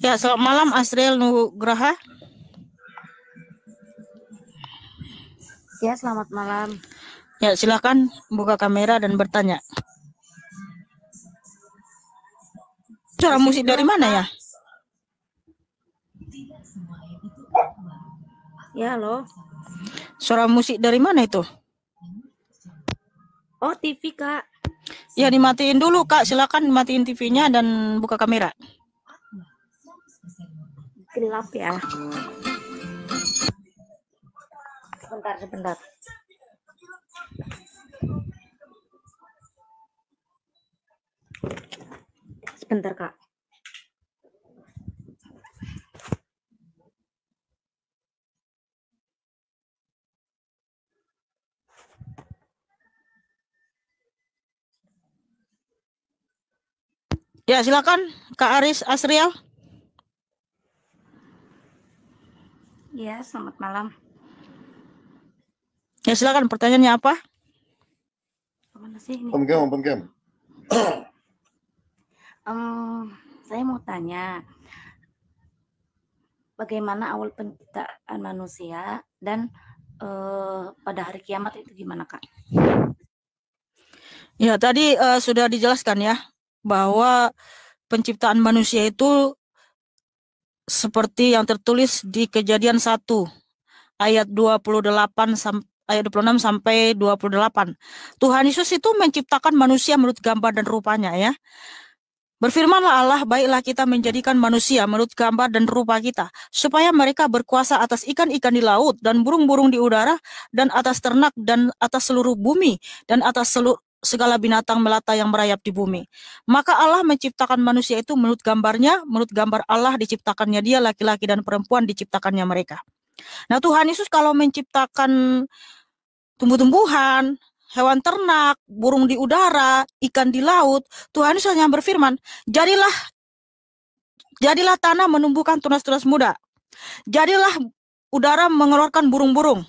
Ya, selamat malam Asriel Nugraha. Ya, selamat malam. Ya, silakan buka kamera dan bertanya. Suara musik dari mana ya? Ya, halo. Suara musik dari mana itu? Oh, TV, Kak. Ya, dimatiin dulu, Kak. Silakan dimatiin TV-nya dan buka kamera. Gelap ya. Sebentar. Sebentar, Kak. Ya, silakan Kak Aris Asriel. Ya, selamat malam. Ya, silakan pertanyaannya apa? Kemana sih ini? Om Gem. Saya mau tanya, bagaimana awal penciptaan manusia dan pada hari kiamat itu gimana, Kak? Ya, tadi sudah dijelaskan ya bahwa penciptaan manusia itu seperti yang tertulis di Kejadian 1 ayat 28 ayat 26 sampai 28. Tuhan Yesus itu menciptakan manusia menurut gambar dan rupanya ya. Berfirmanlah Allah, baiklah kita menjadikan manusia menurut gambar dan rupa kita, supaya mereka berkuasa atas ikan-ikan di laut dan burung-burung di udara dan atas ternak dan atas seluruh bumi dan atas segala binatang melata yang merayap di bumi. Maka Allah menciptakan manusia itu menurut gambarnya, menurut gambar Allah diciptakannya dia, laki-laki dan perempuan diciptakannya mereka. Nah, Tuhan Yesus kalau menciptakan tumbuh-tumbuhan, hewan ternak, burung di udara, ikan di laut, Tuhan Yesus hanya berfirman, jadilah tanah menumbuhkan tunas-tunas muda. Jadilah udara mengeluarkan burung-burung.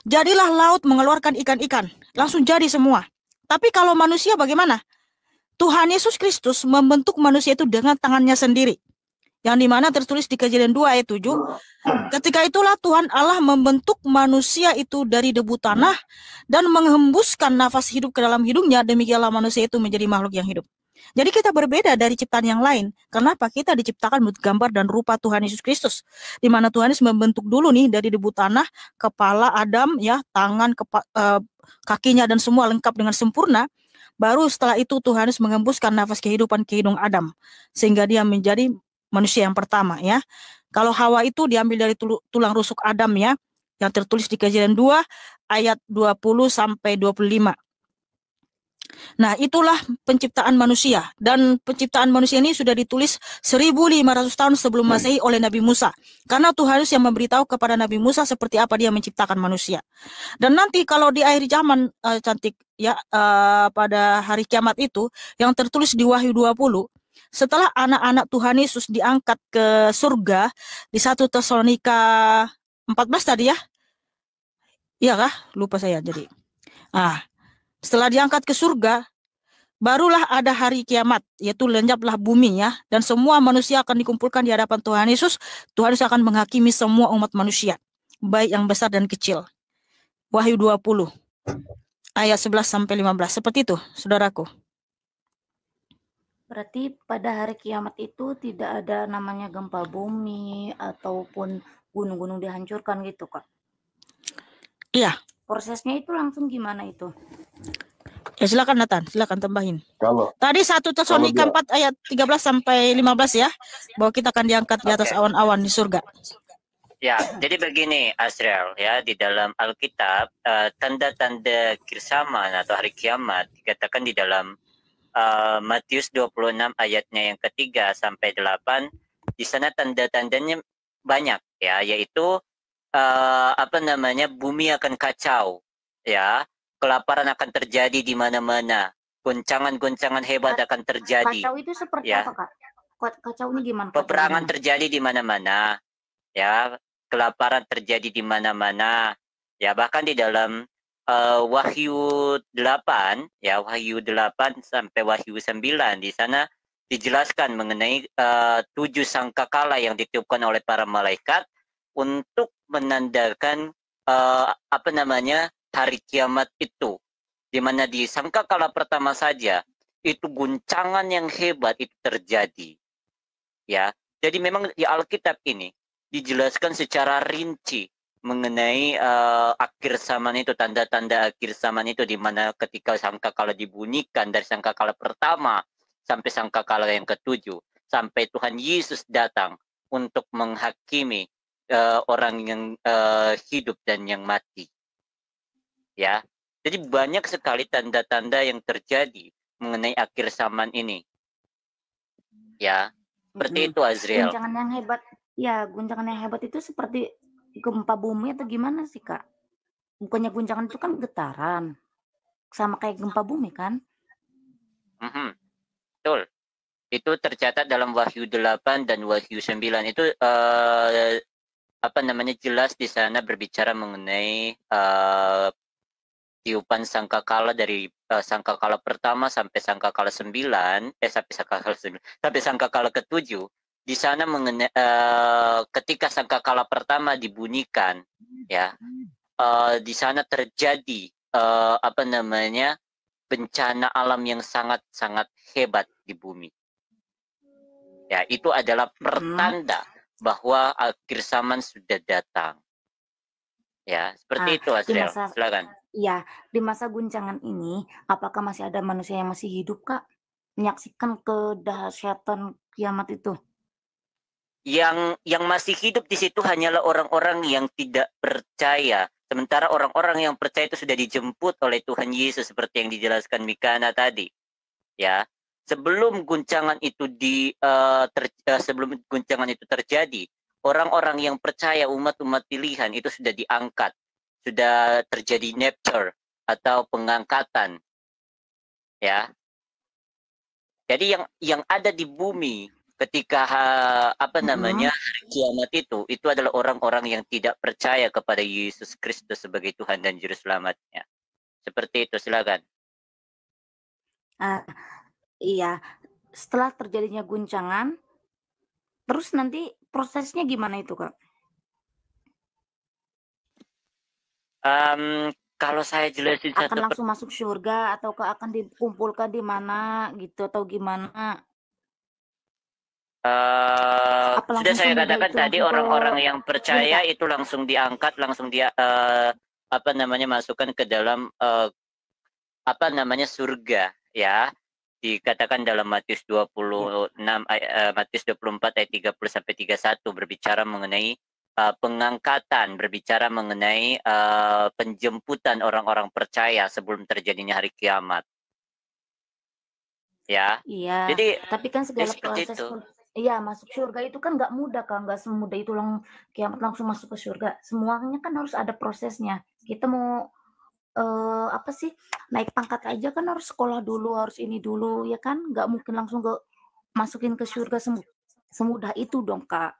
Jadilah laut mengeluarkan ikan-ikan. Langsung jadi semua. Tapi kalau manusia bagaimana? Tuhan Yesus Kristus membentuk manusia itu dengan tangannya sendiri. Yang dimana tertulis di Kejadian 2 ayat 7. Ketika itulah Tuhan Allah membentuk manusia itu dari debu tanah dan menghembuskan nafas hidup ke dalam hidungnya, demikianlah manusia itu menjadi makhluk yang hidup. Jadi kita berbeda dari ciptaan yang lain. Kenapa? Kita diciptakan menurut gambar dan rupa Tuhan Yesus Kristus. Di mana Tuhan Yesus membentuk dulu nih dari debu tanah, kepala Adam, ya, tangan, kakinya dan semua lengkap dengan sempurna. Baru setelah itu Tuhan Yesus menghembuskan nafas kehidupan ke hidung Adam. Sehingga dia menjadi manusia yang pertama ya. Kalau Hawa itu diambil dari tulang rusuk Adam ya, yang tertulis di Kejadian 2 ayat 20 sampai 25. Nah, itulah penciptaan manusia. Dan penciptaan manusia ini sudah ditulis 1500 tahun sebelum Masehi oleh Nabi Musa. Karena Tuhan yang memberitahu kepada Nabi Musa seperti apa dia menciptakan manusia. Dan nanti kalau di akhir zaman cantik ya, pada hari kiamat itu yang tertulis di Wahyu 20, setelah anak-anak Tuhan Yesus diangkat ke surga di 1 Tesalonika 14 tadi ya. Iya kah? Lupa saya jadi. Setelah diangkat ke surga, barulah ada hari kiamat, yaitu lenyaplah bumi ya, dan semua manusia akan dikumpulkan di hadapan Tuhan Yesus. Tuhan Yesus akan menghakimi semua umat manusia, baik yang besar dan kecil. Wahyu 20 ayat 11 sampai 15. Seperti itu, saudaraku. Berarti pada hari kiamat itu tidak ada namanya gempa bumi ataupun gunung-gunung dihancurkan gitu, Kak? Iya. Prosesnya itu langsung gimana itu? Ya silakan Nathan, silakan tambahin. Kalau tadi 1 Tesalonika 4 ayat 13 sampai 15 ya, bahwa kita akan diangkat di atas awan-awan di surga. Ya, jadi begini Asriel ya, di dalam Alkitab tanda-tanda kirsaman atau hari kiamat dikatakan di dalam Matius 26 ayatnya yang ketiga sampai 8. Di sana tanda-tandanya banyak ya, yaitu bumi akan kacau ya, kelaparan akan terjadi di mana-mana, goncangan-goncangan hebat akan terjadi. Kacau itu seperti ya. apa, Kak? Kacau ini gimana? Peperangan terjadi di mana-mana ya, kelaparan terjadi di mana-mana ya, bahkan di dalam Wahyu 8 ya, Wahyu 8 sampai Wahyu 9 di sana dijelaskan mengenai 7 sangkakala yang ditiupkan oleh para malaikat untuk menandakan hari kiamat itu, di mana di sangkakala pertama saja itu guncangan yang hebat itu terjadi, ya. Jadi memang di Alkitab ini dijelaskan secara rinci mengenai akhir zaman itu, tanda-tanda akhir zaman itu, di mana ketika sangkakala dibunyikan dari sangkakala pertama sampai sangkakala yang ketujuh, sampai Tuhan Yesus datang untuk menghakimi orang yang hidup dan yang mati. Ya, jadi banyak sekali tanda-tanda yang terjadi mengenai akhir zaman ini. Ya, seperti itu Azriel. Guncangan yang hebat, ya guncangan yang hebat itu seperti gempa bumi atau gimana sih Kak? Bukannya guncangan itu kan getaran, sama kayak gempa bumi kan? Betul. Itu tercatat dalam Wahyu 8 dan Wahyu 9. Itu jelas di sana berbicara mengenai tiupan sangkakala dari sangkakala pertama sampai sangkakala 9, sampai sangkakala ke-7. Di sana mengenai ketika sangkakala pertama dibunyikan, ya, di sana terjadi bencana alam yang sangat-sangat hebat di bumi. Ya, itu adalah pertanda bahwa akhir zaman sudah datang. Ya, seperti itu Azriel. Silakan. Iya, di masa guncangan ini, apakah masih ada manusia yang masih hidup, Kak? Menyaksikan kedahsyatan kiamat itu? Yang masih hidup di situ hanyalah orang-orang yang tidak percaya. Sementara orang-orang yang percaya itu sudah dijemput oleh Tuhan Yesus seperti yang dijelaskan Mikana tadi. Ya, sebelum guncangan itu terjadi, orang-orang yang percaya, umat-umat pilihan itu sudah diangkat. Sudah terjadi rapture atau pengangkatan, ya. Jadi yang ada di bumi ketika hari kiamat itu adalah orang-orang yang tidak percaya kepada Yesus Kristus sebagai Tuhan dan Juru Selamatnya. Seperti itu, silakan. Iya, setelah terjadinya guncangan, terus nanti prosesnya gimana itu, Kak? Kalau saya jelasin akan langsung masuk surga atau akan dikumpulkan di mana gitu atau gimana? Sudah saya katakan tadi, orang-orang yang percaya itu langsung diangkat, langsung dia masukkan ke dalam surga, ya. Dikatakan dalam Matius 26 Matius 24 ayat 30 sampai 31 berbicara mengenai pengangkatan, berbicara mengenai penjemputan orang-orang percaya sebelum terjadinya hari kiamat. Ya. Iya. Jadi tapi kan segala proses iya, masuk surga itu kan nggak mudah, Kak. Nggak semudah itu kiamat langsung masuk ke surga. Semuanya kan harus ada prosesnya. Kita mau naik pangkat aja kan harus sekolah dulu, harus ini dulu, ya kan? Nggak mungkin langsung masukin ke surga semudah itu dong, Kak.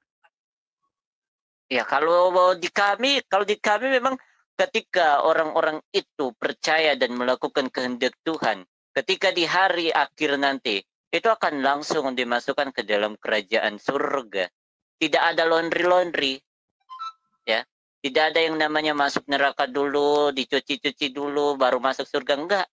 Ya, kalau di kami memang ketika orang-orang itu percaya dan melakukan kehendak Tuhan, ketika di hari akhir nanti, itu akan langsung dimasukkan ke dalam kerajaan surga. Tidak ada laundry, ya. Tidak ada yang namanya masuk neraka dulu, dicuci-cuci dulu, baru masuk surga. Enggak.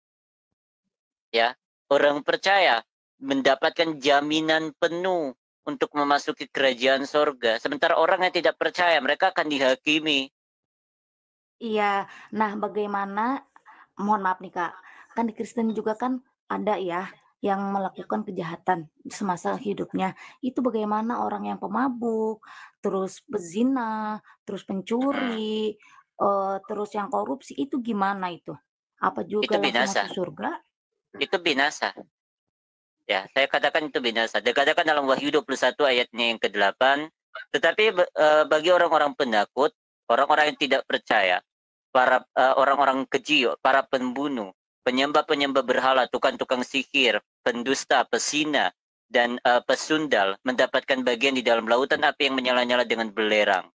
Ya, orang percaya mendapatkan jaminan penuh untuk memasuki kerajaan surga. Sementara orang yang tidak percaya, mereka akan dihakimi. Iya. Nah, bagaimana, mohon maaf nih Kak, kan di Kristen juga kan ada ya yang melakukan kejahatan semasa hidupnya. Itu bagaimana orang yang pemabuk, terus pezina, terus pencuri, terus yang korupsi, itu gimana itu? Apa juga Itu langsung binasa. masuk surga? Itu binasa. Ya, saya katakan itu binasa. Dikatakan dalam Wahyu 21 ayatnya yang ke-8, tetapi bagi orang-orang penakut, orang-orang yang tidak percaya, para orang-orang keji, para pembunuh, penyembah-penyembah berhala, tukang-tukang sihir, pendusta, pesina, dan pesundal mendapatkan bagian di dalam lautan api yang menyala-nyala dengan belerang.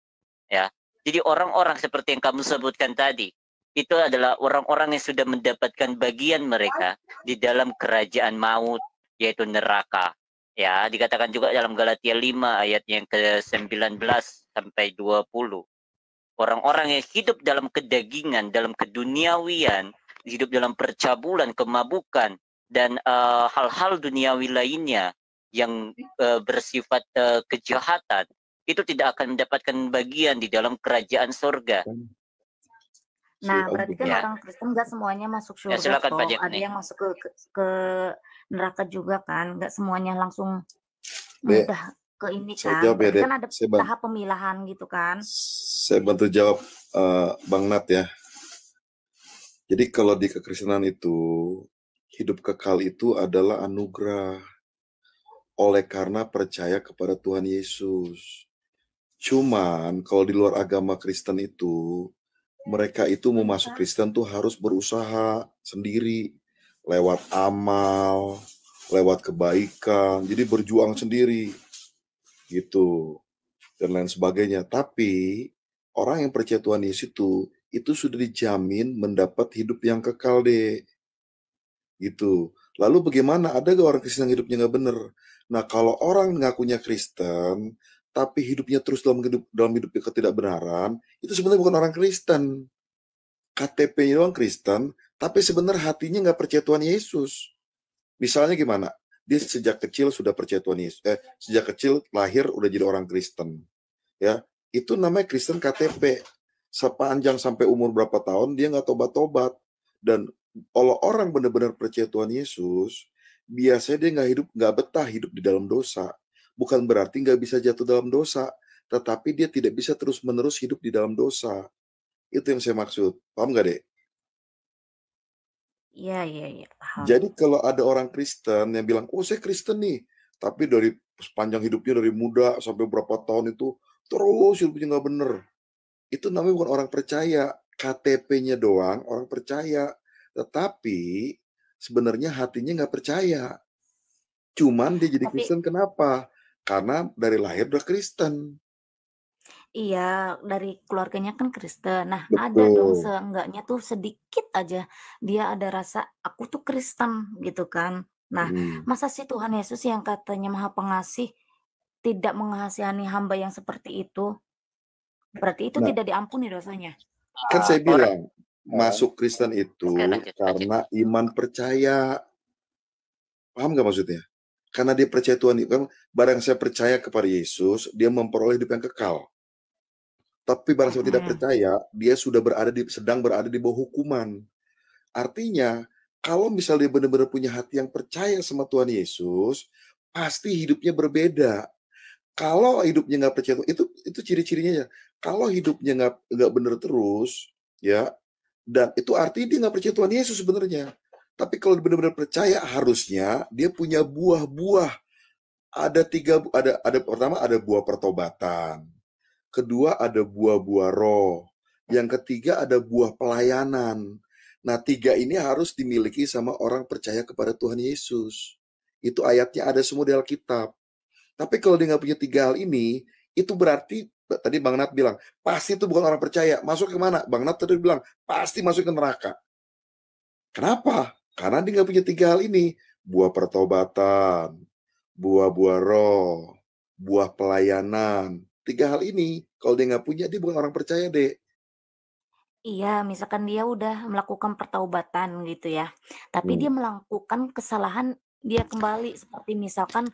Ya, jadi orang-orang seperti yang kamu sebutkan tadi, itu adalah orang-orang yang sudah mendapatkan bagian mereka di dalam kerajaan maut, yaitu neraka. Ya, dikatakan juga dalam Galatia 5 ayat yang ke-19 sampai 20. Orang-orang yang hidup dalam kedagingan, dalam keduniawian, hidup dalam percabulan, kemabukan, dan hal-hal duniawi lainnya yang bersifat kejahatan, itu tidak akan mendapatkan bagian di dalam kerajaan sorga. Nah, berarti kan Ya. orang Kristen nggak semuanya masuk Ya, surga silakan Pak toh. Jet Ada nih. yang masuk ke neraka juga kan. Nggak semuanya langsung Dek, mudah ke ini saya kan. jawab ya, Berarti Dek. kan ada tahap pemilahan gitu kan. Saya bantu jawab Bang Nat ya. Jadi kalau di kekristenan itu, hidup kekal itu adalah anugerah oleh karena percaya kepada Tuhan Yesus. Cuman kalau di luar agama Kristen itu, mereka itu mau masuk Kristen tuh harus berusaha sendiri, lewat amal, lewat kebaikan, jadi berjuang sendiri gitu dan lain sebagainya. Tapi orang yang percaya Tuhan Yesus itu sudah dijamin mendapat hidup yang kekal deh gitu. Lalu bagaimana, ada gak orang Kristen yang hidupnya gak bener? Nah, kalau orang ngakunya Kristen tapi hidupnya terus dalam hidup ketidakbenaran, itu sebenarnya bukan orang Kristen. KTP-nya doang Kristen, tapi sebenarnya hatinya nggak percaya Tuhan Yesus. Misalnya gimana? Dia sejak kecil sudah percaya Tuhan Yesus. Sejak kecil lahir udah jadi orang Kristen. Ya, itu namanya Kristen KTP. Sepanjang sampai umur berapa tahun dia nggak tobat-tobat. Dan kalau orang benar-benar percaya Tuhan Yesus, biasanya dia nggak betah hidup di dalam dosa. Bukan berarti nggak bisa jatuh dalam dosa, tetapi dia tidak bisa terus-menerus hidup di dalam dosa. Itu yang saya maksud. Paham nggak, Dek? Iya, paham. Jadi kalau ada orang Kristen yang bilang, oh saya Kristen nih, tapi dari sepanjang hidupnya dari muda sampai berapa tahun itu terus hidupnya nggak bener, itu namanya bukan orang percaya. KTP-nya doang orang percaya, tetapi sebenarnya hatinya nggak percaya. Cuman dia jadi Tapi Kristen kenapa? Karena dari lahir udah Kristen. iya, dari keluarganya kan Kristen. Nah, ada dong Betul. seenggaknya tuh sedikit aja dia ada rasa aku tuh Kristen gitu kan. Nah, masa sih Tuhan Yesus yang katanya Maha Pengasih tidak mengasihani hamba yang seperti itu? Berarti itu Nah, tidak diampuni dosanya. kan saya Orang bilang masuk Kristen itu Oke, lanjut. karena iman percaya. Paham nggak maksudnya? Karena dia percaya Tuhan, kan barang saya percaya kepada Yesus, dia memperoleh hidup yang kekal. Tapi barang saya tidak percaya, dia sudah sedang berada di bawah hukuman. Artinya, kalau misalnya dia benar-benar punya hati yang percaya sama Tuhan Yesus, pasti hidupnya berbeda. Kalau hidupnya nggak percaya, itu ciri-cirinya ya. Kalau hidupnya nggak benar terus, ya, dan itu artinya dia nggak percaya Tuhan Yesus sebenarnya. Tapi kalau benar-benar percaya, harusnya dia punya buah-buah. Ada pertama ada buah pertobatan. Kedua ada buah-buah roh. Yang ketiga ada buah pelayanan. Nah, 3 ini harus dimiliki sama orang percaya kepada Tuhan Yesus. Itu ayatnya ada semua di Alkitab. Tapi kalau dia nggak punya 3 hal ini, itu berarti tadi Bang Nat bilang, pasti itu bukan orang percaya. Masuk ke mana? Bang Nat tadi bilang, pasti masuk ke neraka. Kenapa? Karena dia nggak punya 3 hal ini. Buah pertobatan, buah-buah roh, buah pelayanan. 3 hal ini, kalau dia nggak punya, dia bukan orang percaya, Dek. Iya, misalkan dia udah melakukan pertaubatan gitu ya, tapi dia melakukan kesalahan, dia kembali seperti misalkan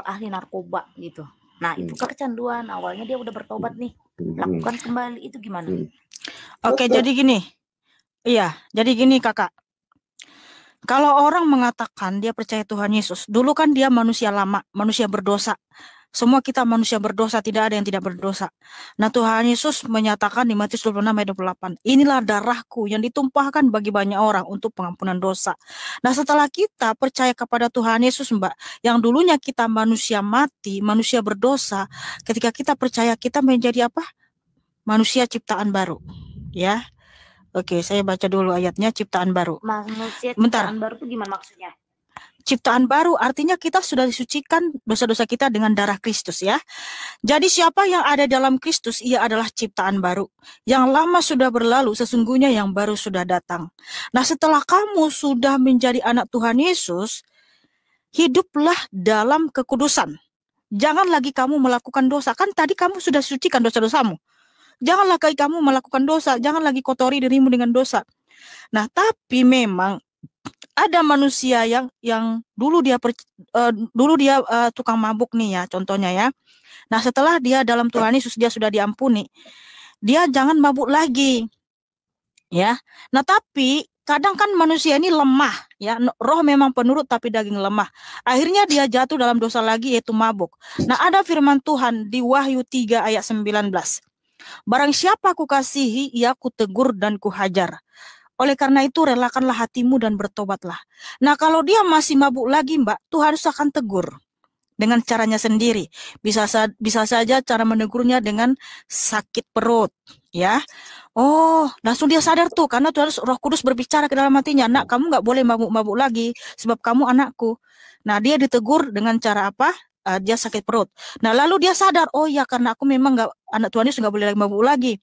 ahli narkoba gitu. Nah, itu kecanduan, awalnya dia udah bertobat nih, lakukan kembali, itu gimana? Oke, jadi gini. Iya, jadi gini Kakak. Kalau orang mengatakan dia percaya Tuhan Yesus, dulu kan dia manusia lama, manusia berdosa. Semua kita manusia berdosa, tidak ada yang tidak berdosa. Nah, Tuhan Yesus menyatakan di Matius 26 ayat 28, inilah darahku yang ditumpahkan bagi banyak orang untuk pengampunan dosa. Nah, setelah kita percaya kepada Tuhan Yesus, Mbak, yang dulunya kita manusia mati, manusia berdosa, ketika kita percaya, kita menjadi apa? Manusia ciptaan baru. Ya. Oke, saya baca dulu ayatnya, ciptaan baru. Manusia Bentar. ciptaan baru itu gimana maksudnya? Ciptaan baru artinya kita sudah disucikan dosa-dosa kita dengan darah Kristus ya. Jadi siapa yang ada dalam Kristus, ia adalah ciptaan baru. Yang lama sudah berlalu, sesungguhnya yang baru sudah datang. Nah, setelah kamu sudah menjadi anak Tuhan Yesus, hiduplah dalam kekudusan. Jangan lagi kamu melakukan dosa. Kan tadi kamu sudah sucikan dosa-dosamu. Jangan lagi kamu melakukan dosa. Jangan lagi kotori dirimu dengan dosa. Nah, tapi memang ada manusia yang dulu dia tukang mabuk nih ya, contohnya ya. Nah, setelah dia dalam Tuhan Yesus dia sudah diampuni, dia jangan mabuk lagi. Ya. Nah, tapi kadang kan manusia ini lemah ya, roh memang penurut tapi daging lemah. Akhirnya dia jatuh dalam dosa lagi, yaitu mabuk. Nah, ada firman Tuhan di Wahyu 3 ayat 19. Barang siapa kukasihi, ia kutegur dan kuhajar. Oleh karena itu relakanlah hatimu dan bertobatlah. Nah, kalau dia masih mabuk lagi, Mbak, Tuhan harus akan tegur dengan caranya sendiri. Bisa saja cara menegurnya dengan sakit perut, ya. Oh, langsung dia sadar tuh, karena Tuhan Roh Kudus berbicara ke dalam hatinya, nak, kamu nggak boleh mabuk-mabuk lagi, sebab kamu anakku. Nah, dia ditegur dengan cara apa? Dia sakit perut. Nah, lalu dia sadar, oh ya, karena aku memang nggak, anak Tuhan Yesus nggak boleh lagi mabuk lagi.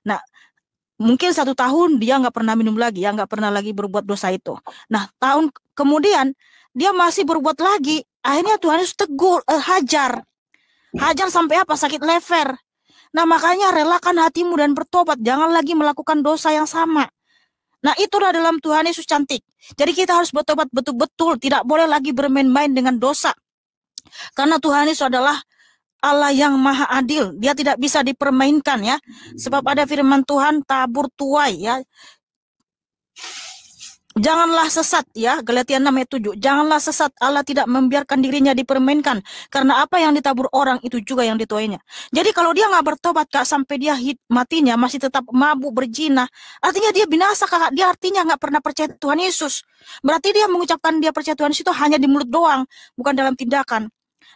Nah, mungkin 1 tahun dia nggak pernah minum lagi, ya, nggak pernah lagi berbuat dosa itu. Nah, tahun kemudian dia masih berbuat lagi. Akhirnya Tuhan Yesus tegur, hajar sampai apa? Sakit lever. Nah, makanya relakan hatimu dan bertobat. Jangan lagi melakukan dosa yang sama. Nah, itulah dalam Tuhan Yesus cantik. Jadi kita harus bertobat betul-betul. Tidak boleh lagi bermain-main dengan dosa. Karena Tuhan Yesus adalah Allah yang maha adil. Dia tidak bisa dipermainkan ya. Sebab ada firman Tuhan, tabur tuai ya. Janganlah sesat ya, Galatia 6 ayat 7. Janganlah sesat, Allah tidak membiarkan dirinya dipermainkan. Karena apa yang ditabur orang itu juga yang dituainya. Jadi kalau dia nggak bertobat Kak, sampai dia matinya masih tetap mabuk berzina, artinya dia binasa Kak. Dia artinya nggak pernah percaya Tuhan Yesus. Berarti dia mengucapkan dia percaya Tuhan Yesus itu hanya di mulut doang, bukan dalam tindakan.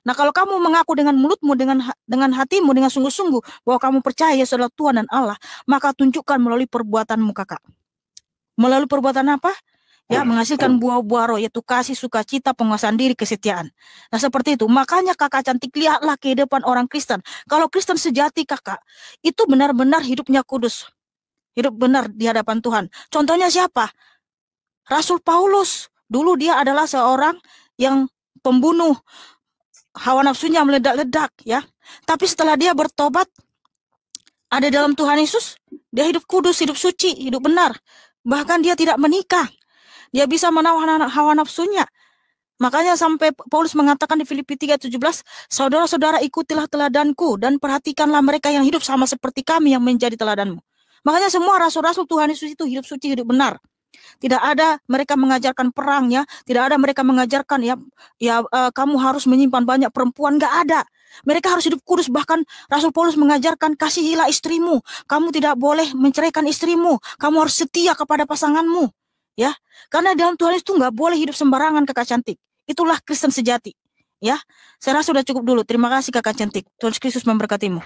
Nah, kalau kamu mengaku dengan mulutmu, dengan hatimu, dengan sungguh-sungguh bahwa kamu percaya Yesus adalah Tuhan dan Allah, maka tunjukkan melalui perbuatanmu Kakak. Melalui perbuatan apa? Ya, menghasilkan buah-buah roh, yaitu kasih, sukacita, penguasaan diri, kesetiaan. Nah, seperti itu. Makanya Kakak cantik, lihatlah kehidupan orang Kristen. Kalau Kristen sejati Kakak, itu benar-benar hidupnya kudus. Hidup benar di hadapan Tuhan. Contohnya siapa? Rasul Paulus. Dulu dia adalah seorang yang pembunuh. Hawa nafsunya meledak-ledak ya. Tapi setelah dia bertobat, ada dalam Tuhan Yesus, dia hidup kudus, hidup suci, hidup benar. Bahkan dia tidak menikah. Dia bisa menawan hawa nafsunya. Makanya sampai Paulus mengatakan di Filipi 3:17, saudara-saudara ikutilah teladanku dan perhatikanlah mereka yang hidup sama seperti kami yang menjadi teladanmu. Makanya semua rasul-rasul Tuhan Yesus itu hidup suci, hidup benar. Tidak ada mereka mengajarkan perang ya, tidak ada mereka mengajarkan kamu harus menyimpan banyak perempuan, nggak ada. Mereka harus hidup kudus. Bahkan Rasul Paulus mengajarkan kasihilah istrimu, kamu tidak boleh menceraikan istrimu, kamu harus setia kepada pasanganmu. Ya, karena dalam Tuhan itu nggak boleh hidup sembarangan Kakak cantik. Itulah Kristen sejati. Ya, saya rasa sudah cukup dulu. Terima kasih Kakak cantik. Tuhan Yesus memberkatimu.